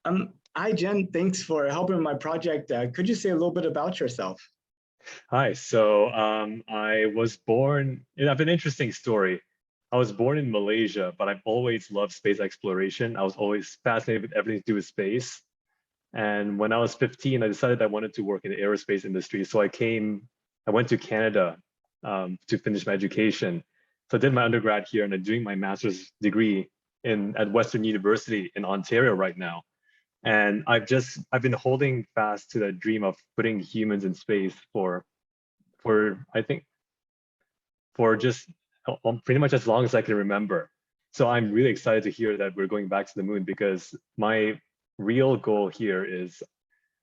Hi, Jen. Thanks for helping with my project. Could you say a little bit about yourself? Hi, so I was born, I have an interesting story. I was born in Malaysia, but I've always loved space exploration. I was always fascinated with everything to do with space. And when I was 15, I decided I wanted to work in the aerospace industry. So I went to Canada to finish my education. So I did my undergrad here and I'm doing my master's degree at Western University in Ontario right now. And I've been holding fast to that dream of putting humans in space for I think for just pretty much as long as I can remember. So I'm really excited to hear that we're going back to the moon because my real goal here is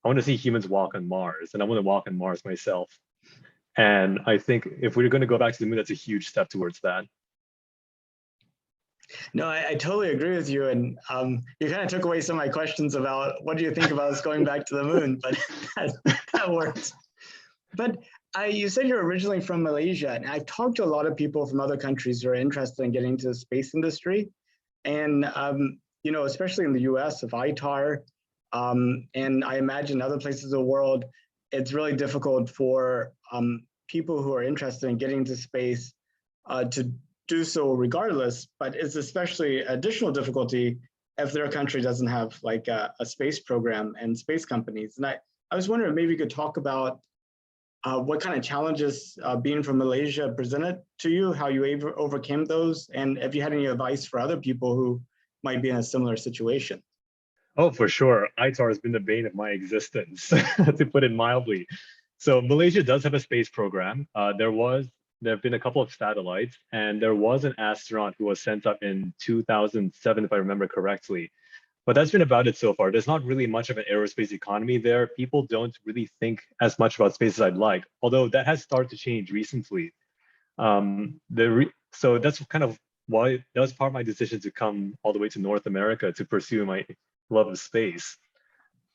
I want to see humans walk on Mars and I want to walk on Mars myself. And I think if we're going to go back to the moon, that's a huge step towards that. No, I totally agree with you. And you kind of took away some of my questions about what do you think about us going back to the moon, but that works. But you said you're originally from Malaysia, and I've talked to a lot of people from other countries who are interested in getting into the space industry. And, especially in the US of ITAR, and I imagine other places of the world, it's really difficult for people who are interested in getting into space to do so regardless, but it's especially additional difficulty if their country doesn't have like a space program and space companies. And I was wondering maybe you could talk about what kind of challenges being from Malaysia presented to you, how you overcame those, and if you had any advice for other people who might be in a similar situation. Oh, for sure. ITAR has been the bane of my existence, to put it mildly. So Malaysia does have a space program. There have been a couple of satellites, and there was an astronaut who was sent up in 2007, if I remember correctly. But that's been about it so far. There's not really much of an aerospace economy there. People don't really think as much about space as I'd like, although that has started to change recently. So that's kind of why that was part of my decision to come all the way to North America to pursue my love of space.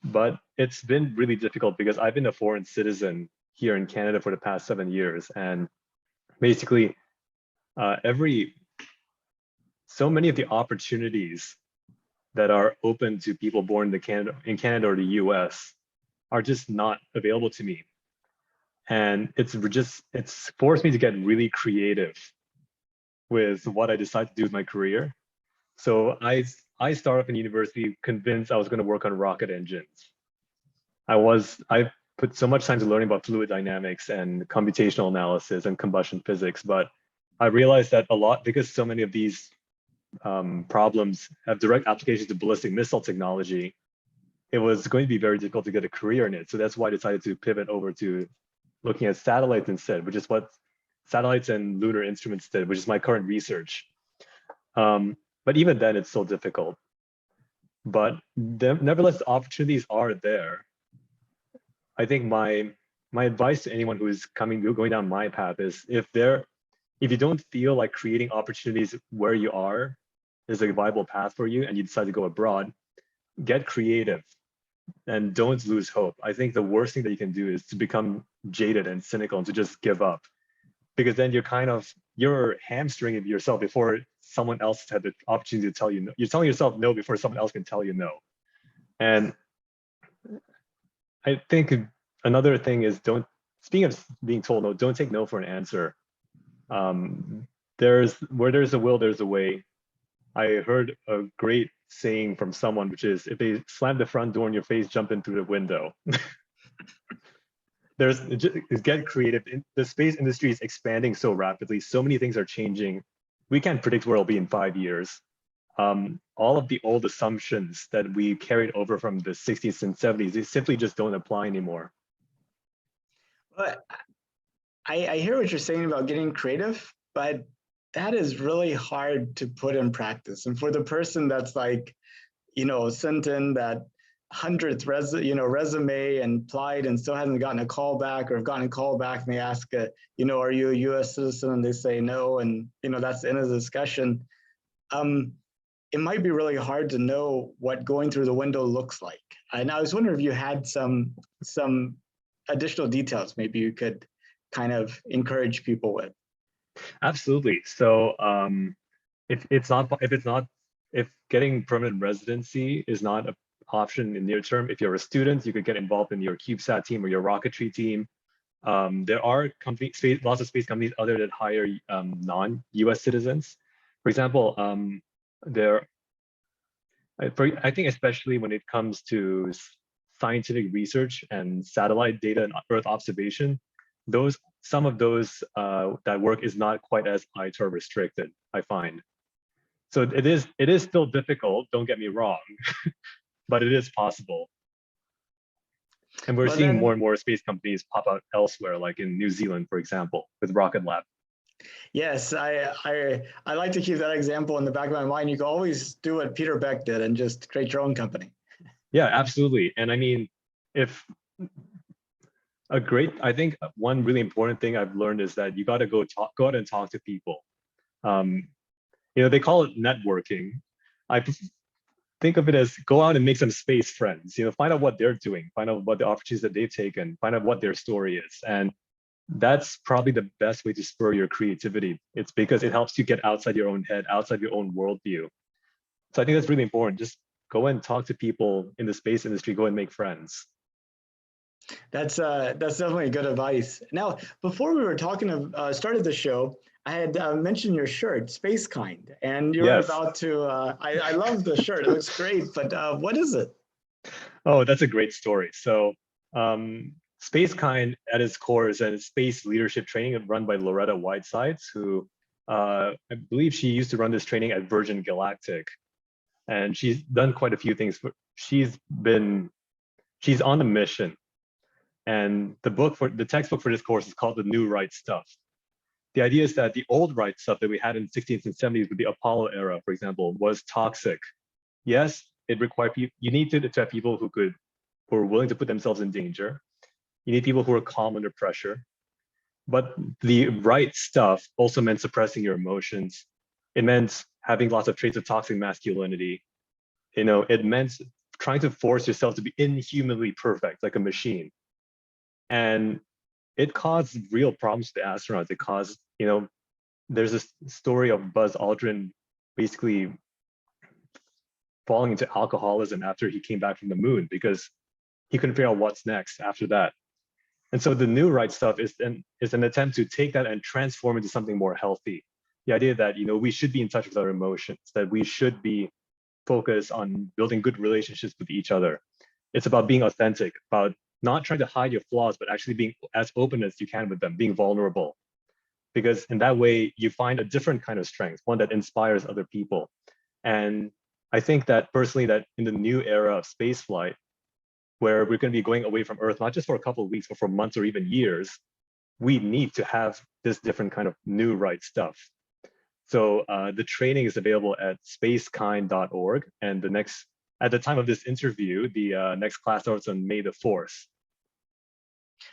But it's been really difficult because I've been a foreign citizen here in Canada for the past 7 years. And basically, so many of the opportunities that are open to people born in Canada or the US are just not available to me. And it's forced me to get really creative with what I decide to do with my career. So I started off in university convinced I was going to work on rocket engines. I put so much time to learning about fluid dynamics and computational analysis and combustion physics, but I realized that a lot because so many of these problems have direct applications to ballistic missile technology, it was going to be very difficult to get a career in it. So that's why I decided to pivot over to looking at satellites instead, which is what satellites and lunar instruments did, which is my current research. But even then, it's still difficult. But nevertheless, the opportunities are there. I think my advice to anyone who is going down my path is if you don't feel like creating opportunities where you are is a viable path for you and you decide to go abroad, get creative and don't lose hope. I think the worst thing that you can do is to become jaded and cynical and to just give up, because then you're hamstringing yourself before someone else had the opportunity to tell you no. You're telling yourself no before someone else can tell you no. And I think another thing is speaking of being told no, don't take no for an answer. Where there's a will, there's a way. I heard a great saying from someone, which is, if they slam the front door in your face, jump in through the window. Get creative. The space industry is expanding so rapidly. So many things are changing. We can't predict where it'll be in 5 years. All of the old assumptions that we carried over from the 60s and 70s, they simply just don't apply anymore. But I hear what you're saying about getting creative, but that is really hard to put in practice. And for the person that's like, sent in that 100th resume and applied and still hasn't gotten a call back, or have gotten a call back and they ask, are you a US citizen? And they say no, and that's the end of the discussion. It might be really hard to know what going through the window looks like. And I was wondering if you had some additional details maybe you could kind of encourage people with. Absolutely. So if getting permanent residency is not option in near term. If you're a student, you could get involved in your CubeSat team or your rocketry team. There are lots of space companies other that hire non-US citizens. For example, I think especially when it comes to scientific research and satellite data and Earth observation, some of those that work is not quite as ITAR restricted, I find. So it is still difficult, don't get me wrong, but it is possible. And we're seeing more and more space companies pop out elsewhere, like in New Zealand, for example, with Rocket Lab. Yes, I like to keep that example in the back of my mind. You can always do what Peter Beck did and just create your own company. Yeah, absolutely. And I mean, I think one really important thing I've learned is that you got to go out and talk to people. They call it networking. I think of it as go out and make some space friends. Find out what they're doing, find out what the opportunities that they've taken, find out what their story is, and that's probably the best way to spur your creativity. It's because it helps you get outside your own head, outside your own worldview. So I think that's really important. Just go and talk to people in the space industry. Go and make friends. That's definitely good advice. Now, before we were started the show, I had mentioned your shirt, Spacekind, and you're about to. I love the shirt; it looks great. But what is it? Oh, that's a great story. So, Spacekind at its core is a space leadership training run by Loretta Whitesides, who I believe she used to run this training at Virgin Galactic, and she's done quite a few things. She's on a mission. And the textbook for this course is called The New Right Stuff. The idea is that the old right stuff that we had in the 60s and 70s with the Apollo era, for example, was toxic. Yes, it required people. You need to have people who are willing to put themselves in danger. You need people who are calm under pressure. But the right stuff also meant suppressing your emotions. It meant having lots of traits of toxic masculinity. It meant trying to force yourself to be inhumanly perfect, like a machine. And it caused real problems to the astronauts. It caused, there's this story of Buzz Aldrin basically falling into alcoholism after he came back from the moon because he couldn't figure out what's next after that. And so the new right stuff is an attempt to take that and transform into something more healthy. The idea that, we should be in touch with our emotions, that we should be focused on building good relationships with each other. It's about being authentic, about not trying to hide your flaws, but actually being as open as you can with them, being vulnerable. Because in that way, you find a different kind of strength, one that inspires other people. And I think that personally, that in the new era of spaceflight, where we're going to be going away from Earth, not just for a couple of weeks, but for months or even years, we need to have this different kind of new right stuff. So the training is available at spacekind.org. And at the time of this interview, the next class starts on May the 4th.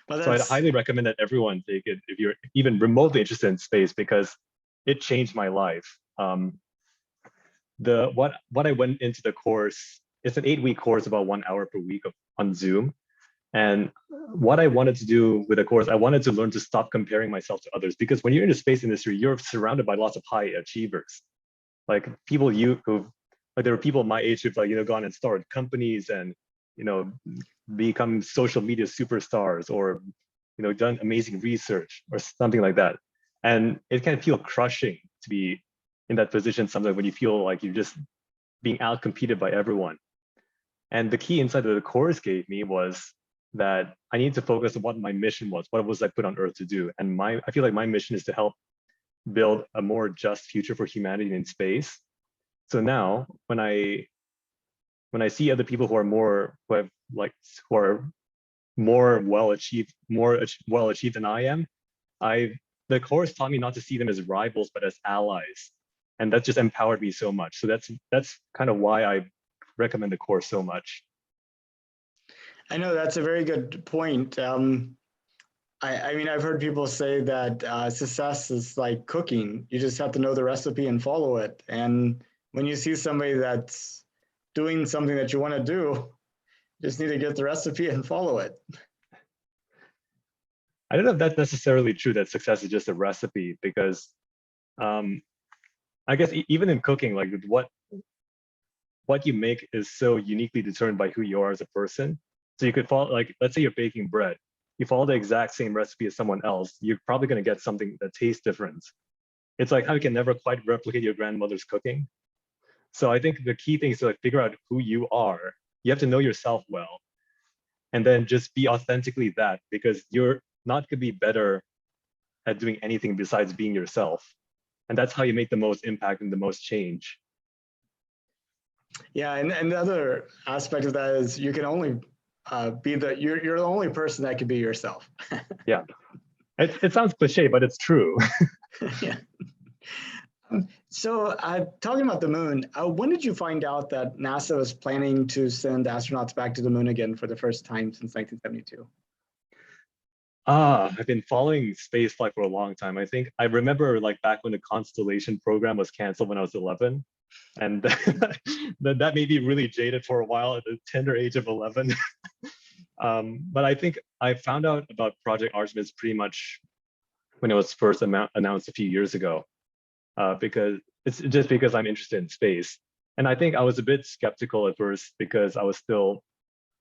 So I'd highly recommend that everyone take it if you're even remotely interested in space, because it changed my life. What I went into the course, it's an 8-week course, about 1 hour per week on Zoom. And what I wanted to do with the course, I wanted to learn to stop comparing myself to others, because when you're in the space industry, you're surrounded by lots of high achievers, like people there were people my age who've gone and started companies and become social media superstars, or done amazing research or something like that. And it can feel crushing to be in that position sometimes, when you feel like you're just being out competed by everyone. And the key insight that the course gave me was that I need to focus on what my mission was, what was I put on Earth to do. And I feel like my mission is to help build a more just future for humanity in space. So now when I see other people who are more well achieved than I am, the course taught me not to see them as rivals, but as allies. And that just empowered me so much. So that's kind of why I recommend the course so much. I know that's a very good point. I mean, I've heard people say that success is like cooking. You just have to know the recipe and follow it. And when you see somebody that's doing something that you want to do, you just need to get the recipe and follow it. I don't know if that's necessarily true, that success is just a recipe, because I guess even in cooking, like what you make is so uniquely determined by who you are as a person. So you could follow, like, let's say you're baking bread. You follow the exact same recipe as someone else, you're probably going to get something that tastes different. It's like how you can never quite replicate your grandmother's cooking. So I think the key thing is to like figure out who you are. You have to know yourself well, and then just be authentically that, because you're not going to be better at doing anything besides being yourself. And that's how you make the most impact and the most change. Yeah, and the other aspect of that is you can only you're the only person that can be yourself. Yeah, it sounds cliche, but it's true. Yeah. So talking about the moon, when did you find out that NASA was planning to send astronauts back to the moon again for the first time since 1972? I've been following spaceflight for a long time. I think I remember like back when the Constellation program was canceled when I was 11. And that made me really jaded for a while at the tender age of 11. But I think I found out about Project Artemis pretty much when it was first announced a few years ago, because it's just because I'm interested in space. And I think I was a bit skeptical at first because I was still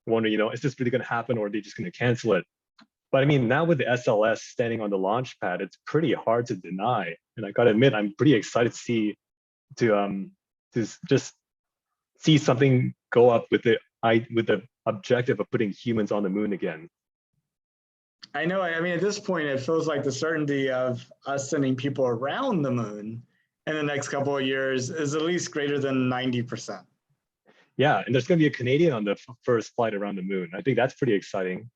wondering, is this really going to happen, or are they just going to cancel it? But I mean, now with the SLS standing on the launch pad, it's pretty hard to deny. And I got to admit, I'm pretty excited to just see something go up with the objective of putting humans on the moon again. I know. I mean, at this point, it feels like the certainty of us sending people around the moon in the next couple of years is at least greater than 90%. Yeah, and there's going to be a Canadian on the first flight around the moon. I think that's pretty exciting.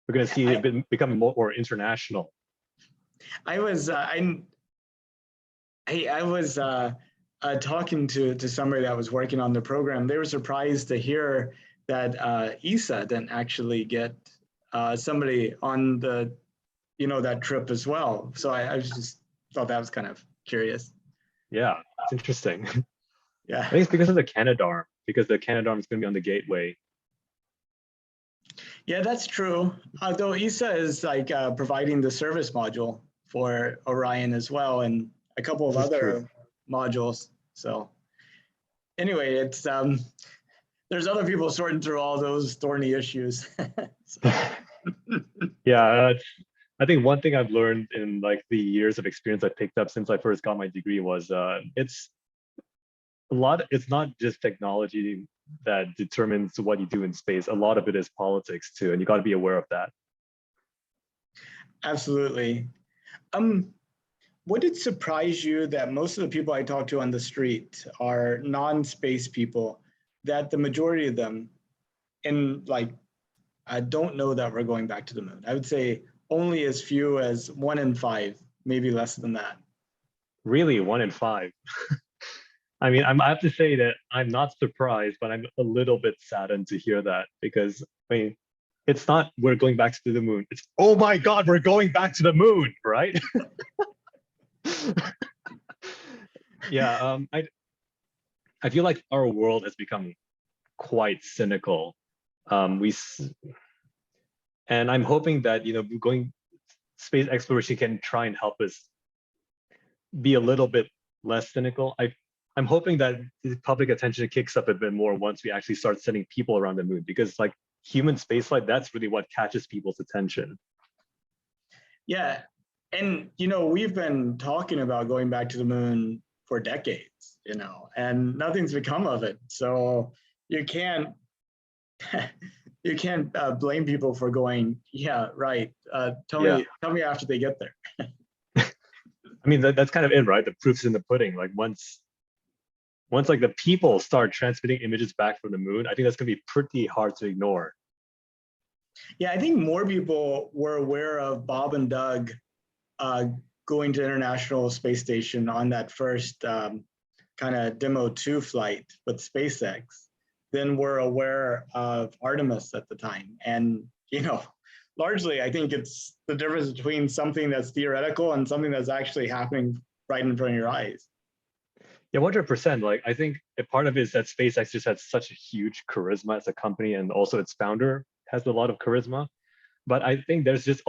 We're going to see it become more international. I was talking to somebody that was working on the program. They were surprised to hear that ESA didn't actually get somebody on the that trip as well. So I just thought that was kind of curious. Yeah, it's interesting. Yeah, I think it's because of the Canadarm, because the Canadarm is going to be on the Gateway. Yeah, that's true. Though ESA is like providing the service module for Orion as well, and a couple of other modules. So anyway, it's there's other people sorting through all those thorny issues. Yeah, I think one thing I've learned in like the years of experience I picked up since I first got my degree was it's not just technology that determines what you do in space. A lot of it is politics too, and you got to be aware of that. Absolutely. What did surprise you that most of the people I talk to on the street are non-space people, that the majority of them I don't know that we're going back to the moon? I would say only as few as 1 in 5, maybe less than that. Really, 1 in 5. I mean, I have to say that I'm not surprised, but I'm a little bit saddened to hear that, because I mean, it's not we're going back to the moon. It's, oh my God, we're going back to the moon, right? Yeah, I feel like our world has become quite cynical. And I'm hoping that going space exploration can try and help us be a little bit less cynical. I'm hoping that the public attention kicks up a bit more once we actually start sending people around the moon, because like human spaceflight, that's really what catches people's attention. Yeah, and we've been talking about going back to the moon for decades, and nothing's become of it. So you can't blame people for going, yeah, right. Tell me after they get there. I mean, that's kind of it, right? The proof's in the pudding. Like once like the people start transmitting images back from the moon, I think that's gonna be pretty hard to ignore. Yeah, I think more people were aware of Bob and Doug going to International Space Station on that first kind of Demo 2 flight with SpaceX than were aware of Artemis at the time. And, largely, I think it's the difference between something that's theoretical and something that's actually happening right in front of your eyes. Yeah, 100%. Like, I think a part of it is that SpaceX just has such a huge charisma as a company, and also its founder has a lot of charisma. But I think there's just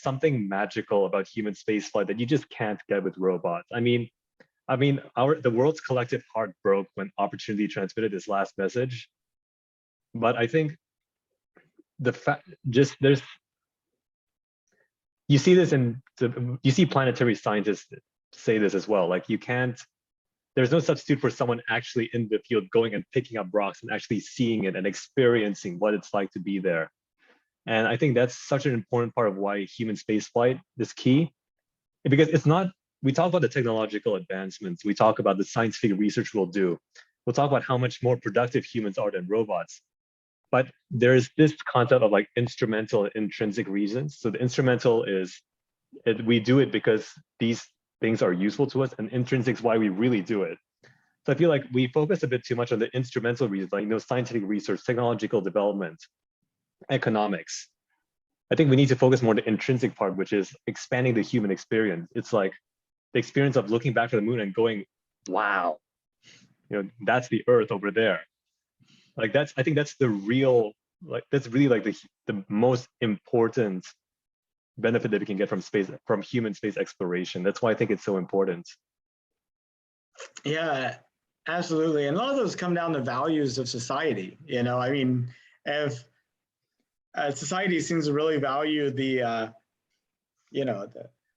something magical about human spaceflight that you just can't get with robots. I mean, I mean, the world's collective heart broke when Opportunity transmitted this last message. But I think the fact, just there's, you see this you see planetary scientists say this as well. Like you can't, there's no substitute for someone actually in the field going and picking up rocks and actually seeing it and experiencing what it's like to be there. And I think that's such an important part of why human spaceflight is key, because it's not, we talk about the technological advancements, we talk about the scientific research we'll do, we'll talk about how much more productive humans are than robots. But there's this concept of like instrumental and intrinsic reasons. So the instrumental is, we do it because these things are useful to us, and intrinsic is why we really do it. So I feel like we focus a bit too much on the instrumental reasons, like scientific research, technological development, economics. I think we need to focus more on the intrinsic part, which is expanding the human experience. It's like the experience of looking back at the moon and going, wow, that's the Earth over there. Like I think that's the real, like that's really like the most important benefit that we can get from human space exploration. That's why I think it's so important. Yeah, absolutely. And a lot of those come down to values of society. I mean, if society seems to really value the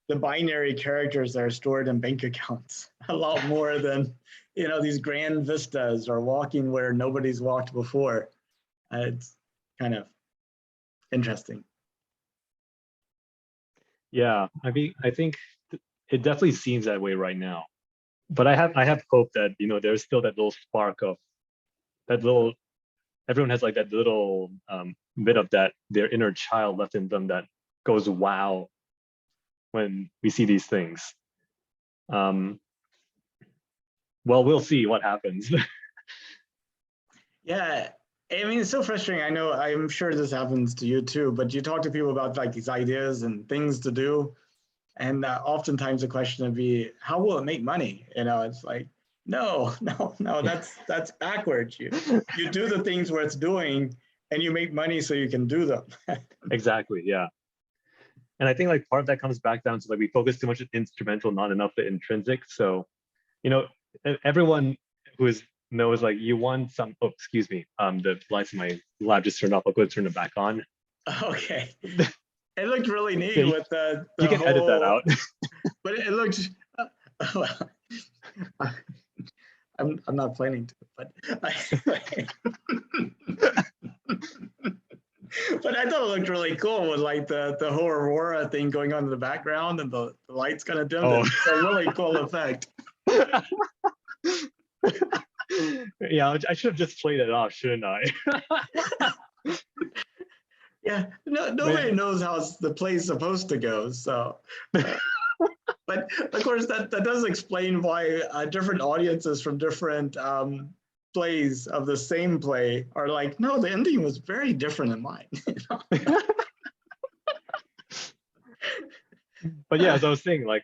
binary characters that are stored in bank accounts a lot more than these grand vistas or walking where nobody's walked before. It's kind of interesting. Yeah, I mean, I think it definitely seems that way right now. But I have hope that there's still that little spark of that little. Everyone has like that little bit of their inner child left in them that goes wow when we see these things. Well, we'll see what happens. Yeah, I mean, it's so frustrating. I'm sure this happens to you too, but you talk to people about like these ideas and things to do. And oftentimes the question would be, how will it make money? It's like, no, that's backwards. You do the things where it's doing and you make money so you can do them. Exactly, yeah. And I think like part of that comes back down to like we focus too much on instrumental, not enough the intrinsic. So, everyone who knows like you want some, oh, excuse me, the lights in my lab just turned off. I'll go turn it back on. Okay. It looked really neat Yeah, with the you can whole, edit that out. But it looked, well, I'm not planning to, but but I thought it looked really cool with like the whole aurora thing going on in the background and the lights kind of dimmed. Oh. It's a really cool effect. Yeah, I should have just played it off, shouldn't I? Yeah, nobody knows how the play's supposed to go. So, but of course that does explain why different audiences from different plays of the same play are like, no, the ending was very different than mine. But yeah, as I was saying, like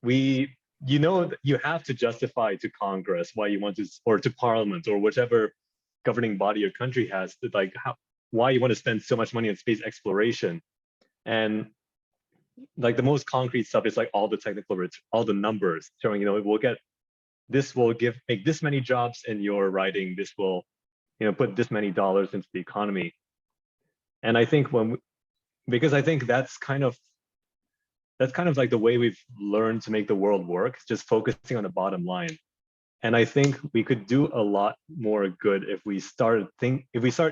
you have to justify to Congress why you want to, or to Parliament or whichever governing body your country has, like why you want to spend so much money on space exploration. And like the most concrete stuff is like all the technical, all the numbers showing, this will make this many jobs in your riding, this will, put this many dollars into the economy. And I think because I think that's kind of like the way we've learned to make the world work, just focusing on the bottom line. And I think we could do a lot more good if we start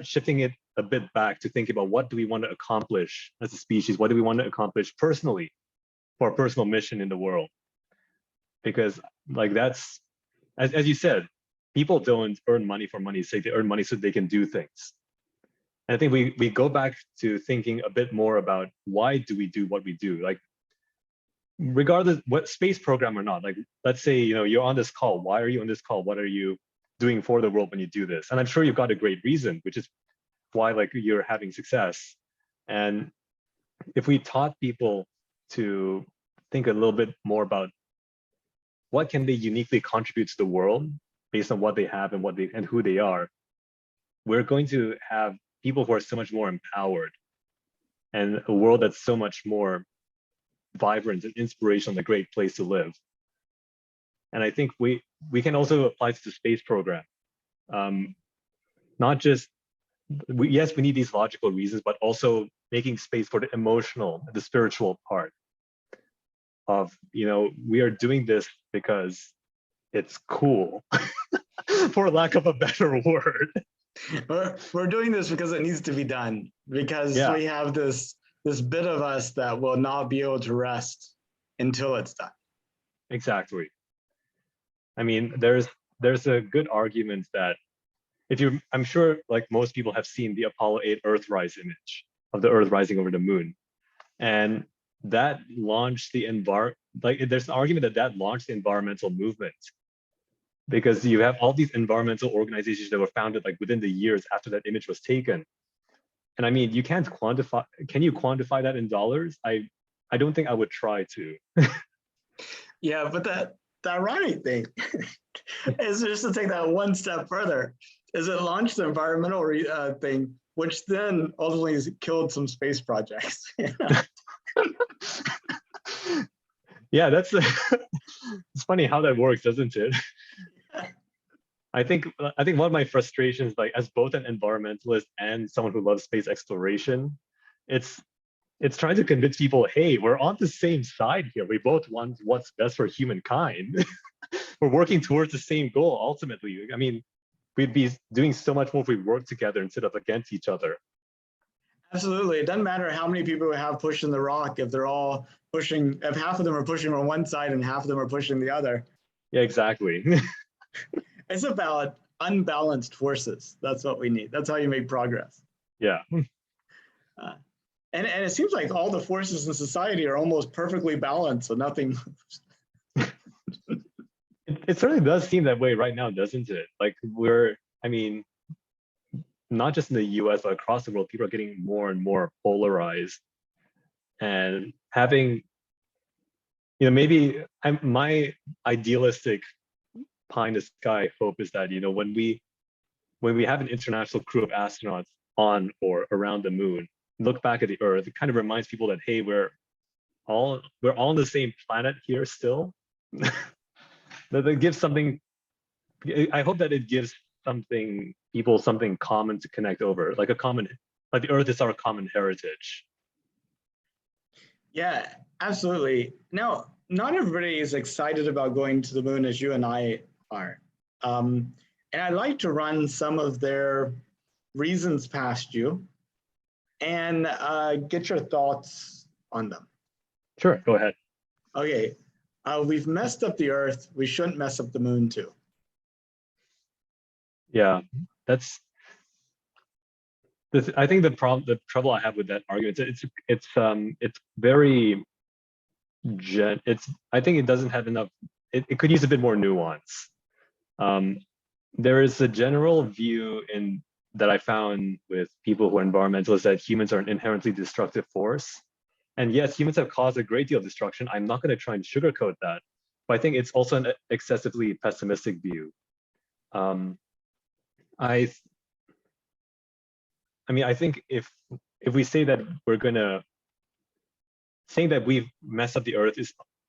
shifting it a bit back to thinking about what do we want to accomplish as a species? What do we want to accomplish personally for a personal mission in the world? Because like that's, as you said, people don't earn money for money's sake. They earn money so they can do things. And I think we go back to thinking a bit more about why do we do what we do? Like, regardless what space program or not, like let's say you're on this call. Why are you on this call? What are you doing for the world when you do this? And I'm sure you've got a great reason, which is why like you're having success. And if we taught people to think a little bit more about what can they uniquely contribute to the world based on what they have and who they are, we're going to have people who are so much more empowered and a world that's so much more vibrant and inspirational and a great place to live. And I think we can also apply to the space program. Not just, yes, we need these logical reasons, but also making space for the emotional, the spiritual part of, we are doing this because it's cool, for lack of a better word. We're doing this because it needs to be done, because Yeah. we have this bit of us that will not be able to rest until it's done. Exactly. I mean, there's a good argument that I'm sure like most people have seen the Apollo 8 Earthrise image of the Earth rising over the moon. And that launched there's an argument that launched the environmental movement, because you have all these environmental organizations that were founded like within the years after that image was taken. And I mean, can you quantify that in dollars? I don't think I would try to. Yeah, but the ironic thing is, just to take that one step further, is it launched the environmental thing, which then ultimately killed some space projects. Yeah, it's funny how that works, isn't it? I think one of my frustrations, like as both an environmentalist and someone who loves space exploration, it's trying to convince people, hey, we're on the same side here. We both want what's best for humankind. We're working towards the same goal ultimately. I mean, we'd be doing so much more if we work together instead of against each other. Absolutely. It doesn't matter how many people we have pushing the rock if they're all pushing, if half of them are pushing on one side and half of them are pushing the other. Yeah, exactly. It's about unbalanced forces. That's what we need. That's how you make progress. Yeah. And it seems like all the forces in society are almost perfectly balanced, so nothing. It certainly does seem that way right now, doesn't it? Like I mean, not just in the US, but across the world, people are getting more and more polarized. And having, maybe my idealistic pie in the sky hope is that, when we have an international crew of astronauts on or around the moon, look back at the Earth, it kind of reminds people that, hey, we're all on the same planet here still. That it gives something. I hope that it gives people something common to connect over, like the Earth is our common heritage. Yeah, absolutely. Now, not everybody is excited about going to the moon as you and I are. And I'd like to run some of their reasons past you and get your thoughts on them. Sure, go ahead. Okay, we've messed up the Earth. We shouldn't mess up the moon too. Yeah, I think the trouble I have with that argument, it's very I think it doesn't have enough. It could use a bit more nuance. There is a general view that I found with people who are environmentalists that humans are an inherently destructive force. And yes, humans have caused a great deal of destruction. I'm not going to try and sugarcoat that, but I think it's also an excessively pessimistic view. I mean, I think if we say that saying that we've messed up the Earth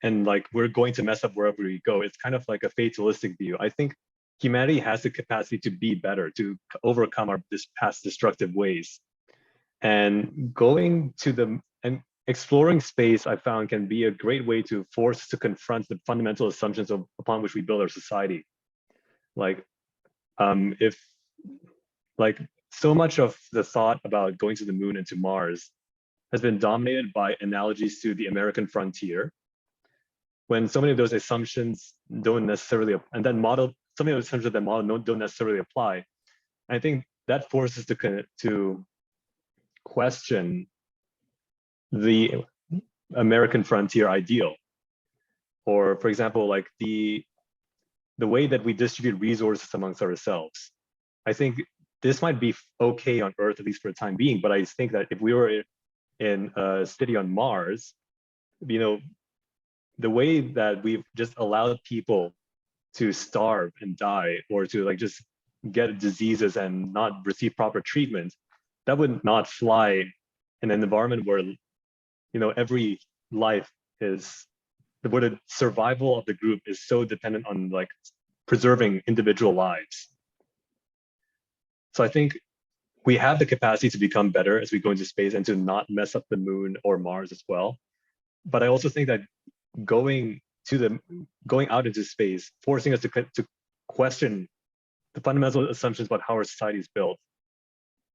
and like we're going to mess up wherever we go, it's kind of like a fatalistic view. I think humanity has the capacity to be better, to overcome our past destructive ways. And exploring space, I found, can be a great way to force us to confront the fundamental assumptions upon which we build our society. Like, if like so much of the thought about going to the moon and to Mars has been dominated by analogies to the American frontier, when so many of those assumptions don't necessarily, and then some of those assumptions that model don't necessarily apply. I think that forces to question the American frontier ideal. Or, for example, like the way that we distribute resources amongst ourselves. I think this might be okay on Earth, at least for the time being, but I think that if we were in a city on Mars, the way that we've just allowed people to starve and die, or to like just get diseases and not receive proper treatment, that would not fly in an environment where every life is where the survival of the group is so dependent on like preserving individual lives. So I think we have the capacity to become better as we go into space and to not mess up the moon or Mars as well. But I also think that going out into space, forcing us to question the fundamental assumptions about how our society is built,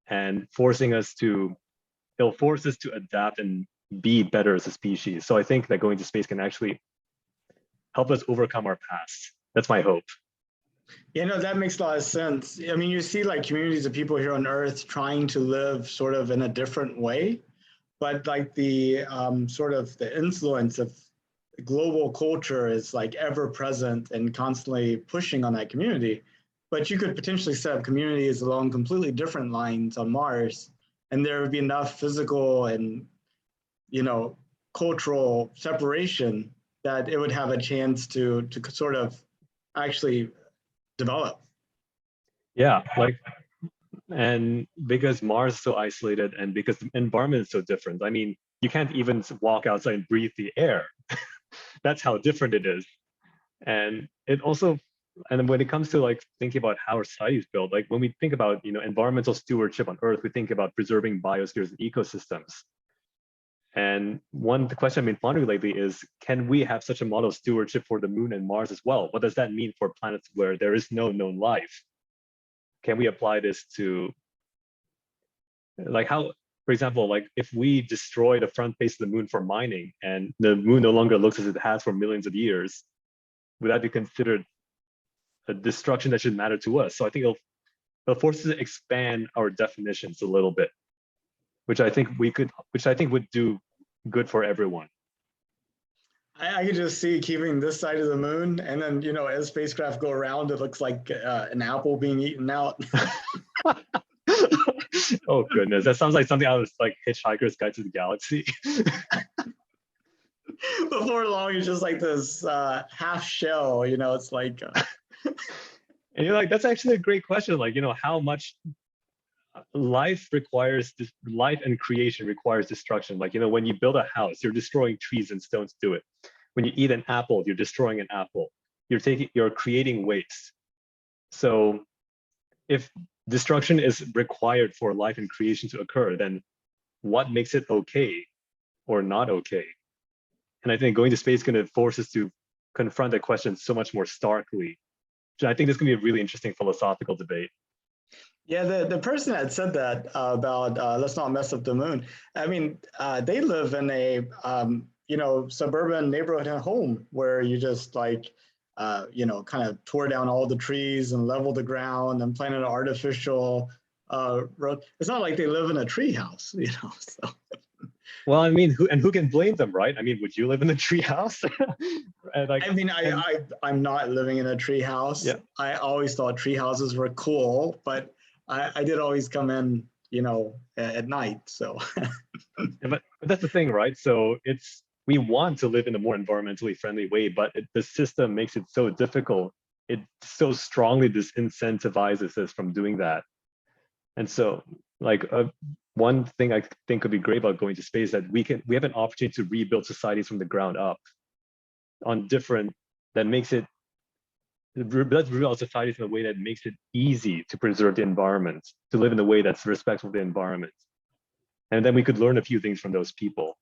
and it'll force us to adapt and be better as a species. So I think that going to space can actually help us overcome our past. That's my hope. Yeah, no, that makes a lot of sense. I mean, you see like communities of people here on Earth trying to live sort of in a different way, but like the sort of the influence of global culture is like ever present and constantly pushing on that community. But you could potentially set up communities along completely different lines on Mars, and there would be enough physical and, you know, cultural separation that it would have a chance to sort of actually develop. Yeah, like, and because Mars is so isolated and because the environment is so different. I mean, you can't even walk outside and breathe the air. That's how different it is. And it also, and when it comes to like thinking about how our society is built, like when we think about, you know, environmental stewardship on Earth, we think about preserving biospheres and ecosystems. And the question I've been pondering lately is, can we have such a model of stewardship for the moon and Mars as well? What does that mean for planets where there is no known life? Can we apply this to, like, how, for example, like if we destroy the front face of the moon for mining and the moon no longer looks as it has for millions of years, would that be considered a destruction that should matter to us? So I think it'll force us to expand our definitions a little bit, which I think would do good for everyone. I could just see keeping this side of the moon, and then, you know, as spacecraft go around, it looks like an apple being eaten out. Oh goodness, that sounds like something out of like Hitchhiker's Guide to the Galaxy. Before long, it's just like this half shell, you know, it's like. And you're like, that's actually a great question. Like, you know, how much life and creation requires destruction. Like, you know, when you build a house, you're destroying trees and stones to do it. When you eat an apple, you're destroying an apple. You're creating waste. So if destruction is required for life and creation to occur, then what makes it okay or not okay? And I think going to space is going to force us to confront that question so much more starkly. And I think this is going to be a really interesting philosophical debate. Yeah, the person that said that about let's not mess up the moon. I mean, they live in a you know, suburban neighborhood home where you just like you know, kind of tore down all the trees and leveled the ground and planted an artificial road. It's not like they live in a tree house, you know. So. Well, I mean, who can blame them, right? I mean, would you live in a tree house? Like, I mean, I'm not living in a tree house. Yeah. I always thought tree houses were cool, but I did always come in, you know, at night. So. Yeah, but that's the thing, right? So we want to live in a more environmentally friendly way, but the system makes it so difficult. It so strongly disincentivizes us from doing that. And so, like, one thing I think could be great about going to space is that we have an opportunity to rebuild societies from the ground up let's rebuild societies in a way that makes it easy to preserve the environment, to live in a way that's respectful of the environment. And then we could learn a few things from those people.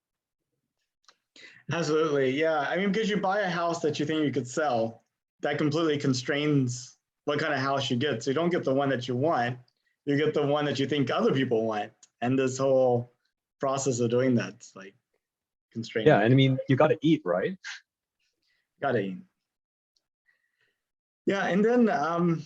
Absolutely, yeah. I mean, because you buy a house that you think you could sell, that completely constrains what kind of house you get. So you don't get the one that you want, you get the one that you think other people want. And this whole process of doing that's like constraining. Yeah, and I mean, you got to eat, right? Got to eat. Yeah, and then,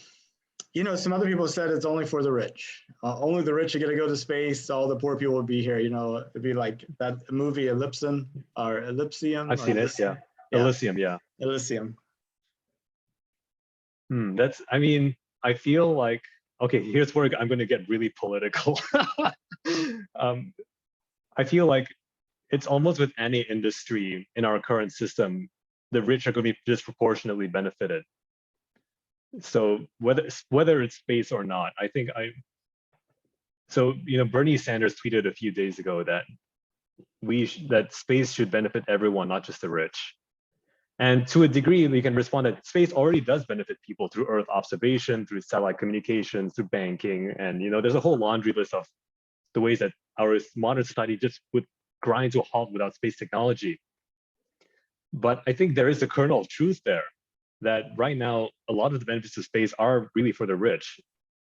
you know, some other people said it's only for the rich. Only the rich are going to go to space. All the poor people would be here. You know, it'd be like that movie Elysium or Elysium. I've seen it, yeah. Elysium, yeah. Elysium. I mean, I feel like, okay, here's where I'm going to get really political. I feel like it's almost with any industry in our current system, the rich are going to be disproportionately benefited. So whether it's space or not, I think so, you know, Bernie Sanders tweeted a few days ago that that space should benefit everyone, not just the rich. And to a degree, we can respond that space already does benefit people through Earth observation, through satellite communications, through banking. And there's a whole laundry list of the ways that our modern society just would grind to a halt without space technology. But I think there is a kernel of truth there, that right now, a lot of the benefits of space are really for the rich.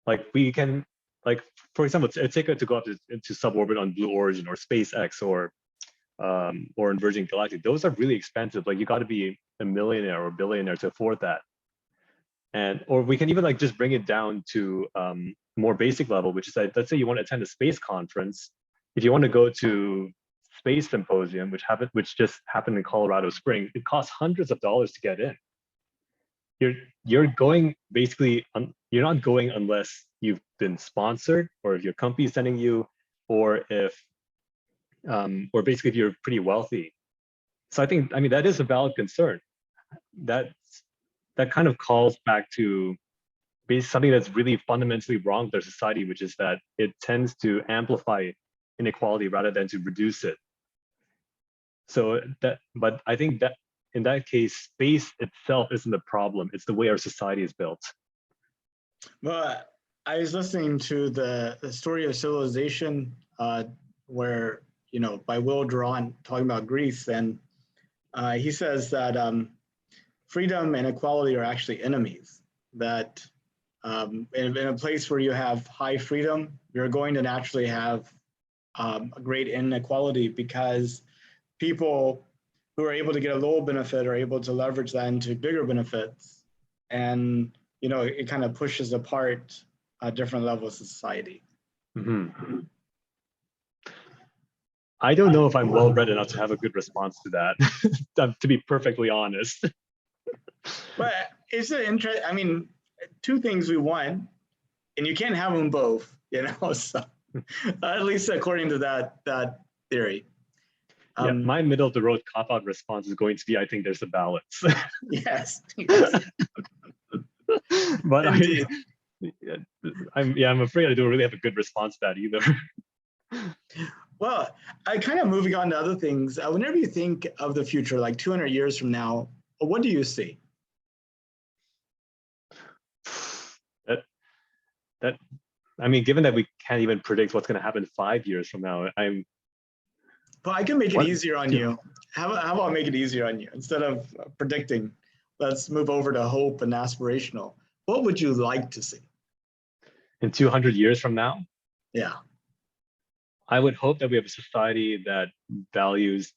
Like we can, like, for example, a ticket to go up into suborbit on Blue Origin or SpaceX or in Virgin Galactic, those are really expensive. Like you got to be a millionaire or a billionaire to afford that. Or we can even like just bring it down to more basic level, which is that let's say you want to attend a space conference. If you want to go to Space Symposium, which just happened in Colorado Springs, it costs hundreds of dollars to get in. You're going basically, you're not going unless you've been sponsored, or if your company is sending you, or basically if you're pretty wealthy. So I mean, that is a valid concern. That kind of calls back to something that's really fundamentally wrong with our society, which is that it tends to amplify inequality rather than to reduce it. But I think that in that case, space itself isn't the problem. It's the way our society is built. Well, I was listening to the story of civilization, where, by Will Durant, talking about Greece, and he says that freedom and equality are actually enemies. That in a place where you have high freedom, you're going to naturally have a great inequality, because people who are able to get a little benefit are able to leverage that into bigger benefits. And, it kind of pushes apart different levels of society. Mm-hmm. I don't know if I'm well-read enough to have a good response to that, to be perfectly honest. But it's an interest. I mean, two things we want, and you can't have them both, so at least according to that theory. Yeah, my middle of the road cop-out response is going to be, I think there's a balance. Yes. But I'm afraid I don't really have a good response to that either. Well, I kind of moving on to other things. Whenever you think of the future, like 200 years from now, what do you see? I mean, given that we can't even predict what's going to happen 5 years from now, Well, I can make it easier on you. How about make it easier on you? Instead of predicting, let's move over to hope and aspirational. What would you like to see? In 200 years from now? Yeah. I would hope that we have a society that values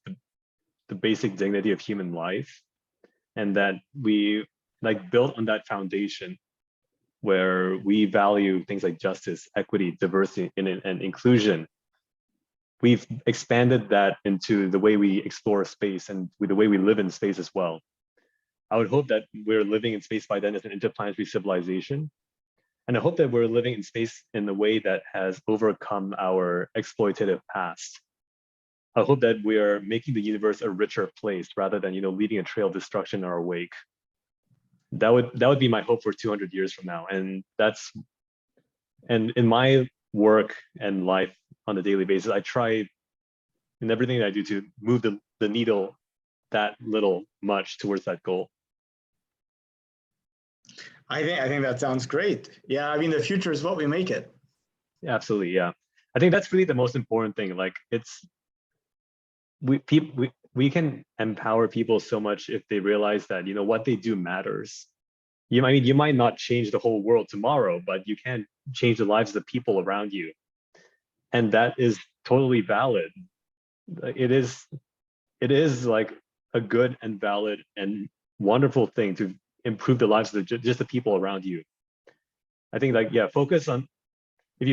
the basic dignity of human life, and that we built on that foundation where we value things like justice, equity, diversity, and inclusion. We've expanded that into the way we explore space and the way we live in space as well. I would hope that we're living in space by then as an interplanetary civilization. And I hope that we're living in space in a way that has overcome our exploitative past. I hope that we are making the universe a richer place rather than, leaving a trail of destruction in our wake. That would be my hope for 200 years from now. And in my work and life on a daily basis, I try in everything that I do to move the needle that little much towards that goal. I think that sounds great. Yeah, I mean, the future is what we make it. Yeah, absolutely, yeah. I think that's really the most important thing. Like, we can empower people so much if they realize that what they do matters. You might not change the whole world tomorrow, but you can change the lives of the people around you, and that is totally valid. It is like a good and valid and wonderful thing to improve the lives of just the people around you. I think if you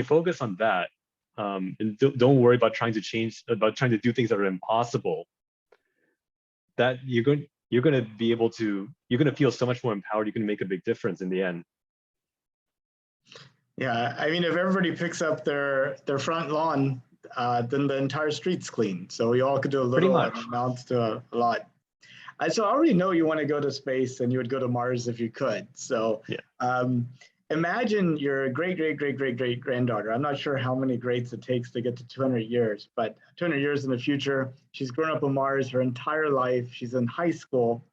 focus on that, and don't worry about trying to do things that are impossible, that you're going to feel so much more empowered. You can make a big difference in the end. Yeah, I mean, if everybody picks up their front lawn, then the entire street's clean. So we all could do a little, and amounts to a lot. So I already know you want to go to space, and you would go to Mars if you could. So yeah. Imagine your great granddaughter. I'm not sure how many greats it takes to get to 200 years, but 200 years in the future, she's grown up on Mars her entire life. She's in high school.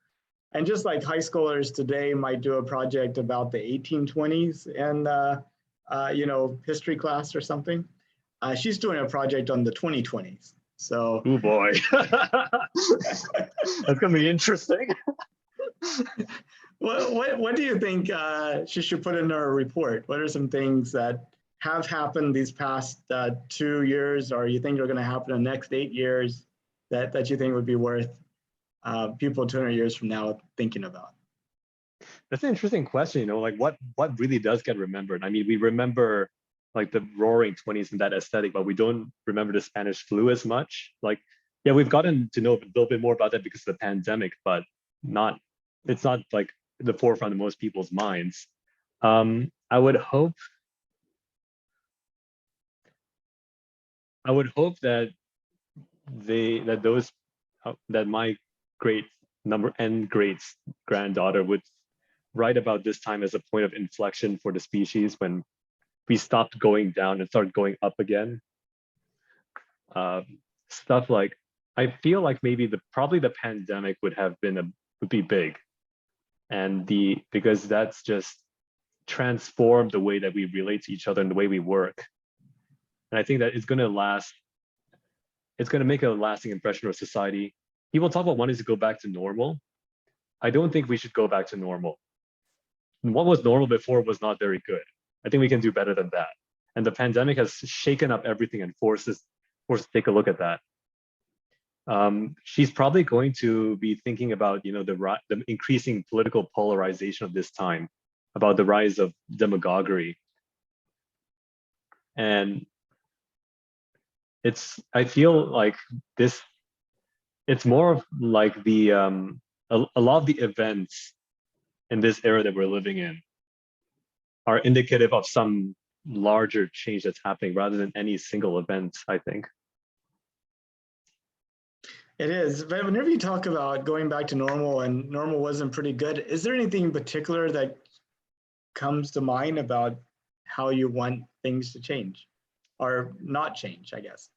And just like high schoolers today might do a project about the 1820s in, history class or something, she's doing a project on the 2020s. So, Oh boy, that's gonna be interesting. what do you think she should put in her report? What are some things that have happened these past 2 years, or you think are going to happen in the next 8 years that you think would be worth people 200 years from now thinking about? That's an interesting question. Like what really does get remembered? I mean, we remember like the Roaring '20s and that aesthetic, but we don't remember the Spanish flu as much. Like, yeah, we've gotten to know a little bit more about that because of the pandemic, but it's not like the forefront of most people's minds. I would hope that that my great granddaughter would write about this time as a point of inflection for the species, when we stopped going down and started going up again. Stuff like, I feel like maybe probably the pandemic would be big, and because that's just transformed the way that we relate to each other and the way we work. And I think that it's going to last. It's going to make a lasting impression on society. People talk about wanting to go back to normal. I don't think we should go back to normal. What was normal before was not very good. I think we can do better than that. And the pandemic has shaken up everything and forced us to take a look at that. She's probably going to be thinking about, the increasing political polarization of this time, about the rise of demagoguery. And I feel like it's more of like a lot of the events in this era that we're living in are indicative of some larger change that's happening rather than any single event, I think. It is, but whenever you talk about going back to normal and normal wasn't pretty good, is there anything in particular that comes to mind about how you want things to change or not change, I guess?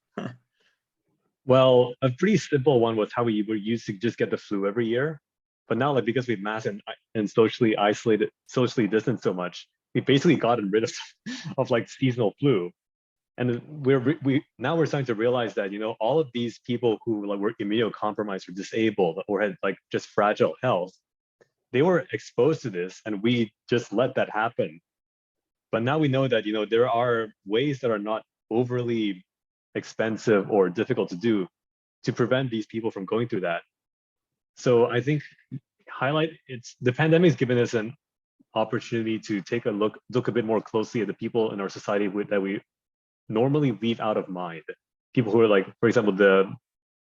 Well, a pretty simple one was how we were used to just get the flu every year. But now, like, because we've masked and socially isolated, socially distanced so much, we've basically gotten rid of like seasonal flu. And now we're starting to realize that, all of these people who like were immunocompromised or disabled or had like just fragile health, they were exposed to this, and we just let that happen. But now we know that, there are ways that are not overly expensive or difficult to do to prevent these people from going through that. So I think the pandemic has given us an opportunity to take a look a bit more closely at the people in our society that we normally leave out of mind. People who are like, for example,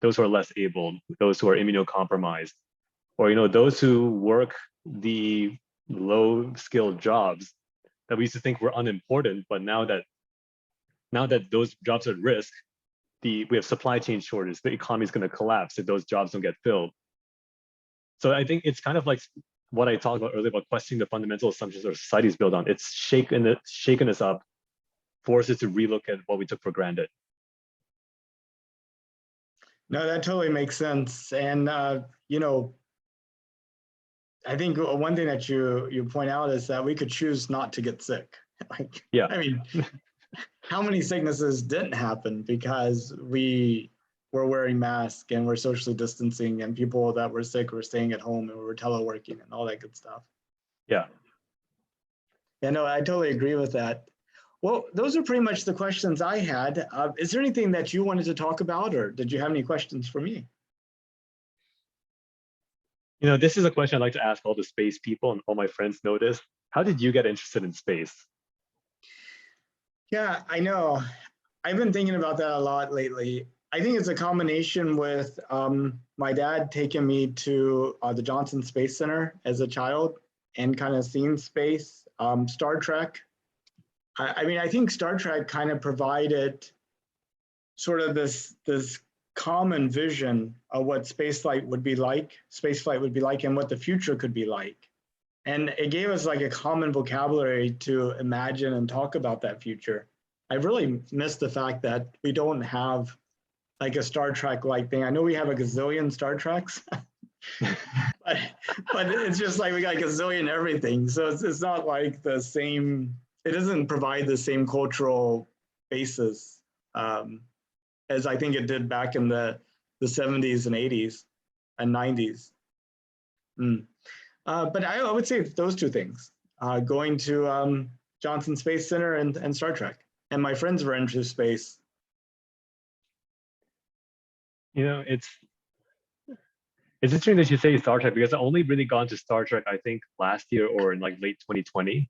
those who are less able, those who are immunocompromised, or those who work the low-skilled jobs that we used to think were unimportant, but now that those jobs are at risk, we have supply chain shortage. The economy is going to collapse if those jobs don't get filled. So I think it's kind of like what I talked about earlier about questioning the fundamental assumptions our society is built on. It's shaken us up, forced us to relook at what we took for granted. No, that totally makes sense. And, I think one thing that you point out is that we could choose not to get sick. Like, yeah. I mean, how many sicknesses didn't happen because we were wearing masks and we're socially distancing, and people that were sick were staying at home and we were teleworking and all that good stuff. Yeah. Yeah, no, I totally agree with that. Well, those are pretty much the questions I had. Is there anything that you wanted to talk about, or did you have any questions for me? This is a question I'd like to ask all the space people, and all my friends know this. How did you get interested in space? Yeah, I know. I've been thinking about that a lot lately. I think it's a combination with my dad taking me to the Johnson Space Center as a child and kind of seeing space. Star Trek. I mean, I think Star Trek kind of provided sort of this common vision of what spaceflight would be like, and what the future could be like. And it gave us like a common vocabulary to imagine and talk about that future. I really miss the fact that we don't have like a Star Trek like thing. I know we have a gazillion Star Treks, but but it's just like we got a gazillion everything. So it's not like the same, it doesn't provide the same cultural basis as I think it did back in the 70s and 80s and 90s. But I would say those two things, going to Johnson Space Center and Star Trek. And my friends were into space. You know, it's interesting that you say Star Trek because I only really got into Star Trek, I think, last year or in like late 2020,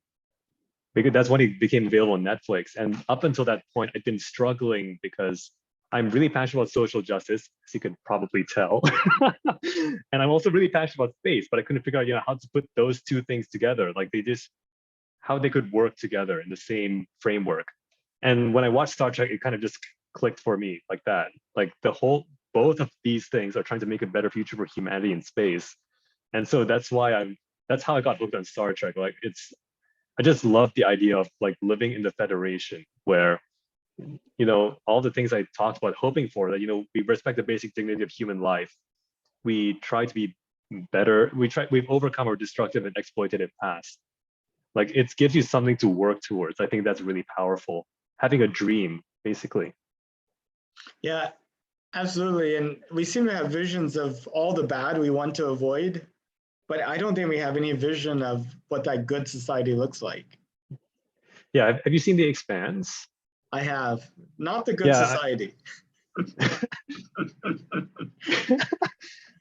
because that's when it became available on Netflix. And up until that point, I'd been struggling because I'm really passionate about social justice, as you could probably tell. And I'm also really passionate about space, but I couldn't figure out, how to put those two things together. Like how they could work together in the same framework. And when I watched Star Trek, it kind of just clicked for me like that. Like both of these things are trying to make a better future for humanity in space. And so that's how I got hooked on Star Trek. Like I just love the idea of like living in the Federation where, all the things I talked about hoping for, that, we respect the basic dignity of human life. We try to be better. We've overcome our destructive and exploitative past. Like it gives you something to work towards. I think that's really powerful. Having a dream, basically. Yeah, absolutely. And we seem to have visions of all the bad we want to avoid, but I don't think we have any vision of what that good society looks like. Yeah, have you seen The Expanse? I have. Not the good society.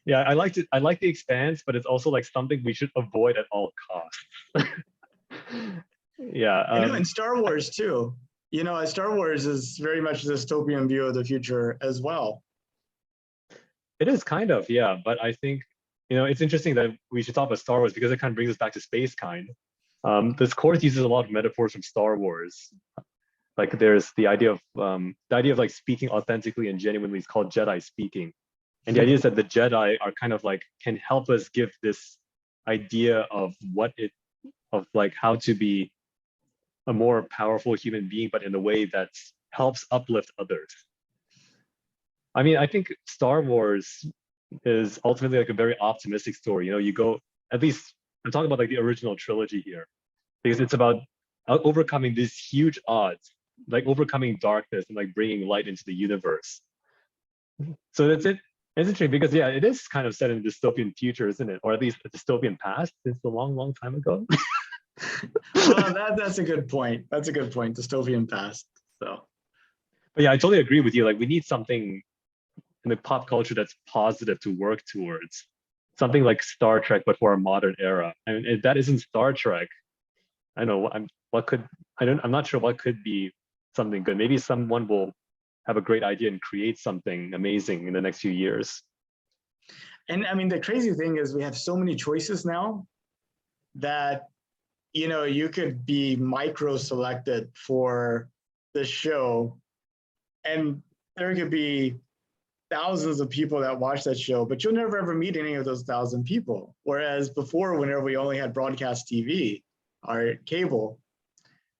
Yeah, I like The Expanse, but it's also like something we should avoid at all costs. Yeah. And Star Wars too. Star Wars is very much a dystopian view of the future as well. It is kind of, yeah. But I think, it's interesting that we should talk about Star Wars because it kind of brings us back to Spacekind. This course uses a lot of metaphors from Star Wars. Like there's the idea of like speaking authentically and genuinely is called Jedi speaking. And the idea is that the Jedi are kind of like can help us give this idea of like how to be a more powerful human being, but in a way that helps uplift others. I mean, I think Star Wars is ultimately like a very optimistic story. You go, at least I'm talking about like the original trilogy here, because it's about overcoming these huge odds, like overcoming darkness and like bringing light into the universe. So that's it. It's interesting because yeah, it is kind of set in a dystopian future, isn't it? Or at least a dystopian past since a long, long time ago. Well, that's a good point. That's a good point. Dystopian past. So, but yeah, I totally agree with you. Like we need something in the pop culture that's positive to work towards. Something like Star Trek, but for a modern era. And if that isn't Star Trek, I know I'm not sure what could be something good. Maybe someone will have a great idea and create something amazing in the next few years. And I mean, the crazy thing is we have so many choices now that, you could be micro selected for the show and there could be thousands of people that watch that show, but you'll never ever meet any of those 1,000 people. Whereas before, whenever we only had broadcast TV or cable,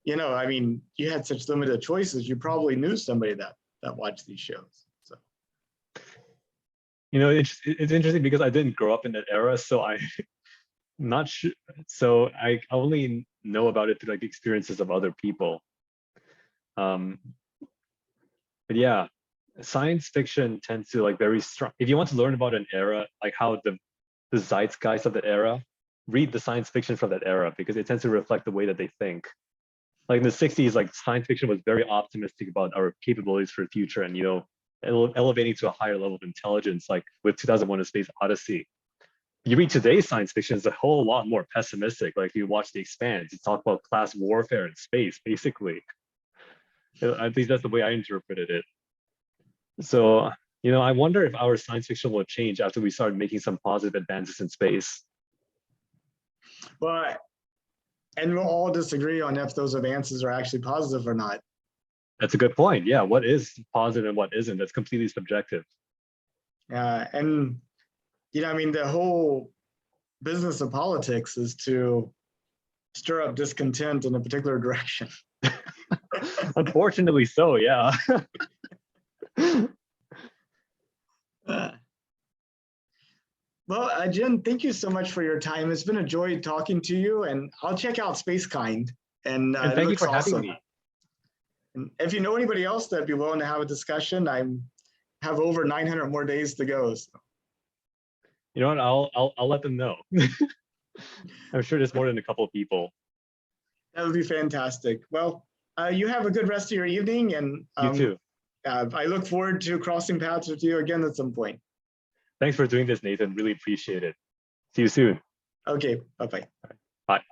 I mean, you had such limited choices, you probably knew somebody that watched these shows. So, it's interesting because I didn't grow up in that era, so I'm not sure. So I only know about it through like experiences of other people. But yeah, science fiction tends to like very strong. If you want to learn about an era, like how the zeitgeist of that era, read the science fiction from that era because it tends to reflect the way that they think. Like in the 60s, like science fiction was very optimistic about our capabilities for the future and, elevating to a higher level of intelligence, like with 2001: A Space Odyssey. You read today's science fiction, it's a whole lot more pessimistic. Like if you watch The Expanse, it's talk about class warfare in space, basically. At least that's the way I interpreted it. So, I wonder if our science fiction will change after we start making some positive advances in space. Well, and we'll all disagree on if those advances are actually positive or not. That's a good point. Yeah, what is positive and what isn't? That's completely subjective. And I mean, the whole business of politics is to stir up discontent in a particular direction. Unfortunately so, yeah. Well, Jin, thank you so much for your time. It's been a joy talking to you, and I'll check out Spacekind, and And it thank you looks for having awesome. me. And if you know anybody else that'd be willing to have a discussion, I have over 900 more days to go. So. You know what? I'll let them know. I'm sure there's more than a couple of people. That would be fantastic. Well, you have a good rest of your evening, and You too. I look forward to crossing paths with you again at some point. Thanks for doing this, Nathan. Really appreciate it. See you soon. Okay, bye-bye. Bye.